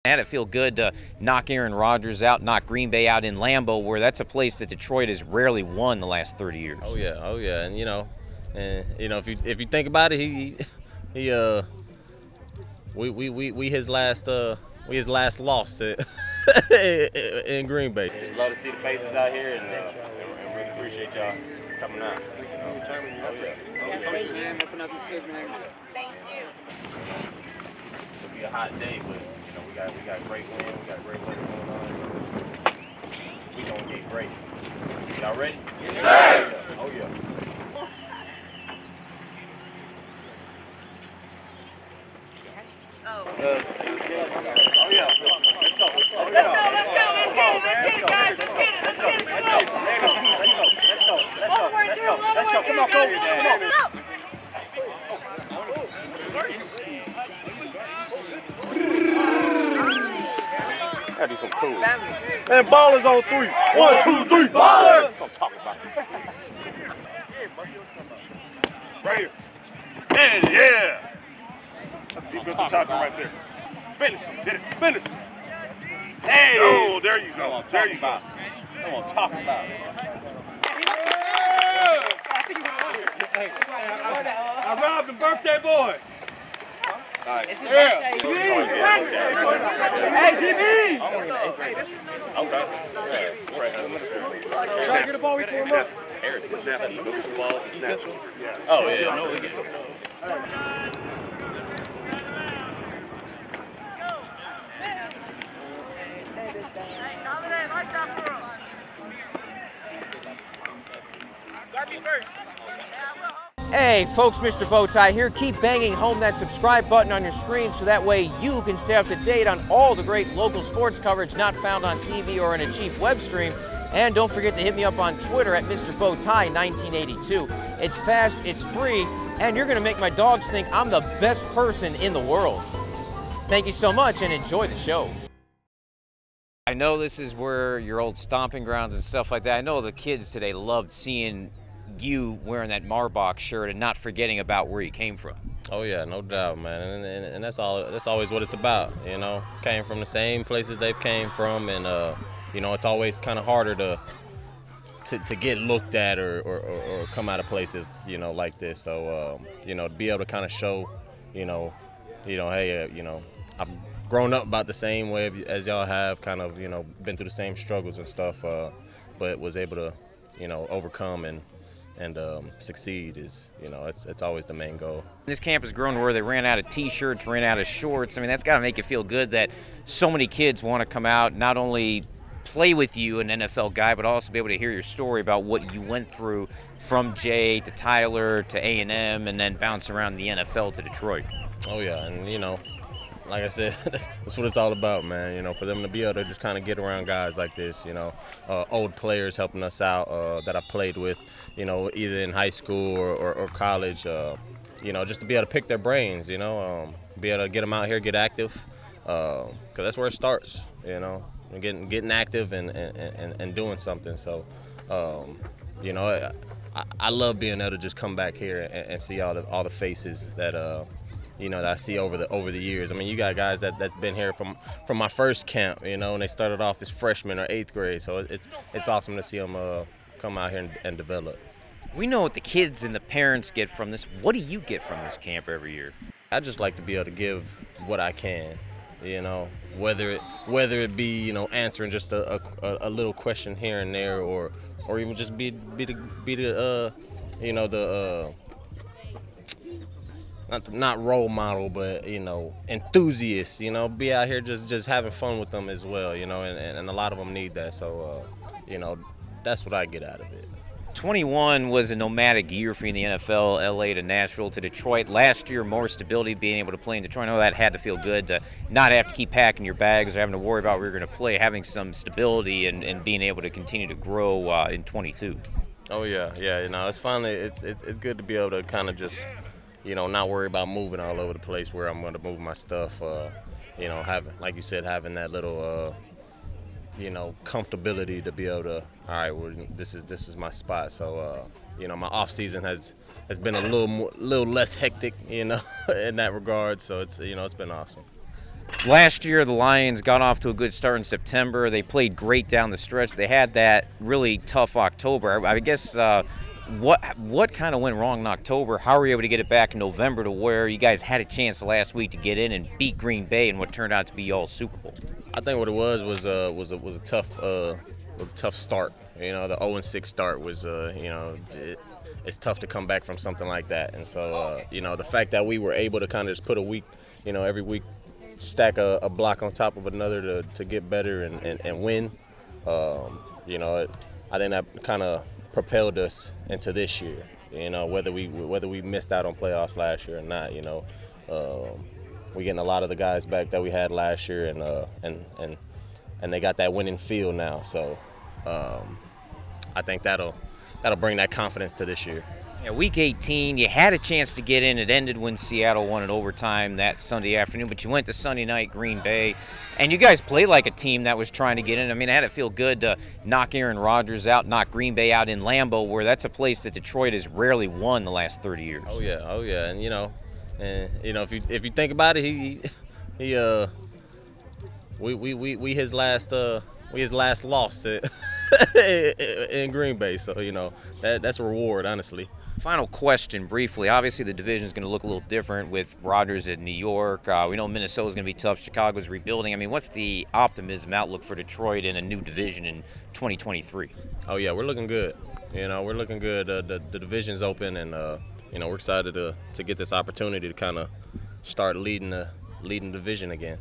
Had it feel good to knock Aaron Rodgers out, knock Green Bay out in Lambeau, where that's a place that Detroit has rarely won the last 30 years. Oh yeah, and if you think about it, we his last loss to in Green Bay. Just love to see the faces out here, and really appreciate y'all coming out. Thank you, man. Open up these kids, man. Thank you. It'll be a hot day, but we got great wind, we got great weather going on. We gonna get great. Y'all ready? Yes, sir. Oh yeah. Oh. Oh yeah. Let's go. Let's get it, guys. Let's get it. Let's go. Come on. Gotta do some cool. And ballers on 3. 1, 2, 3, ballers! That's what I'm talking about. Right here. And yeah. That's defensive tackle right there. Finish him. Get it. Finish him. Hey. Oh, there you go. There you go. That's what I'm talking about. I robbed the birthday boy. Right. Yeah. Hey, DB! Okay. Try to get a ball before him up. Heritage. Snap. He looks for balls and snatch them. Oh, yeah. No, we get it. Hey folks, Mr. Bowtie here. Keep banging home that subscribe button on your screen so that way you can stay up to date on all the great local sports coverage not found on TV or in a cheap web stream. And don't forget to hit me up on Twitter at Mr. Bowtie 1982. It's fast, it's free, and you're going to make my dogs think I'm the best person in the world. Thank you so much and enjoy the show. I know this is where your old stomping grounds and stuff like that. I know the kids today loved seeing you wearing that Marbach shirt and not forgetting about where you came from. Oh yeah, no doubt, man, and that's all. That's always what it's about, you know. Came from the same places they've came from, and it's always kind of harder to get looked at or come out of places, like this. So to be able to kind of show, hey, I've grown up about the same way as y'all have, kind of, been through the same struggles and stuff, but was able to, overcome and succeed is, it's always the main goal. This camp has grown where they ran out of T-shirts, ran out of shorts. I mean, that's got to make it feel good that so many kids want to come out, not only play with you, an NFL guy, but also be able to hear your story about what you went through from Jay to Tyler to A&M and then bounce around the NFL to Detroit. Oh, yeah, and, like I said, that's what it's all about, man. For them to be able to just kind of get around guys like this, old players helping us out that I've played with, either in high school or college, just to be able to pick their brains, be able to get them out here, get active, because that's where it starts, and getting active and doing something. So, I love being able to just come back here and see all the faces that that I see over the years. I mean, you got guys that's been here from my first camp, and they started off as freshmen or 8th grade. So it's awesome to see them come out here and develop. We know what the kids and the parents get from this. What do you get from this camp every year? I just like to be able to give what I can, whether it be answering just a little question here and there, or even just be the not role model, but enthusiast. Be out here just having fun with them as well. And a lot of them need that. So that's what I get out of it. 21 was a nomadic year for you in the NFL, LA to Nashville to Detroit. Last year, more stability, being able to play in Detroit. I know that had to feel good to not have to keep packing your bags or having to worry about where you're going to play, having some stability and being able to continue to grow in 22. Oh yeah, it's finally it's good to be able to kind of just not worry about moving all over the place where I'm going to move my stuff. Having, like you said, having that little comfortability to be able to, all right, well, this is my spot. So my off season has been a little less hectic, in that regard. So it's it's been awesome. Last year, the Lions got off to a good start in September. They played great down the stretch. They had that really tough October. I guess what kind of went wrong in October? How were you able to get it back in November to where you guys had a chance last week to get in and beat Green Bay in what turned out to be y'all's Super Bowl? I think what it was a tough start. You know, the 0-6 start was it's tough to come back from something like that. And so the fact that we were able to kind of just put a week, every week stack a block on top of another to get better and win. I think that kind of propelled us into this year. Whether we missed out on playoffs last year or not. We're getting a lot of the guys back that we had last year, and they got that winning feel now. So I think that'll bring that confidence to this year. Yeah, Week 18, you had a chance to get in. It ended when Seattle won in overtime that Sunday afternoon, but you went to Sunday night, Green Bay, and you guys played like a team that was trying to get in. I mean, I had it feel good to knock Aaron Rodgers out, knock Green Bay out in Lambeau, where that's a place that Detroit has rarely won the last 30 years. Oh yeah, and if you think about it, we his last loss to in Green Bay, so that's a reward, honestly. Final question, briefly. Obviously, the division is going to look a little different with Rodgers in New York. We know Minnesota's going to be tough. Chicago's rebuilding. I mean, what's the optimism outlook for Detroit in a new division in 2023? Oh yeah, we're looking good. We're looking good. The division's open, and we're excited to get this opportunity to kind of start leading the division again.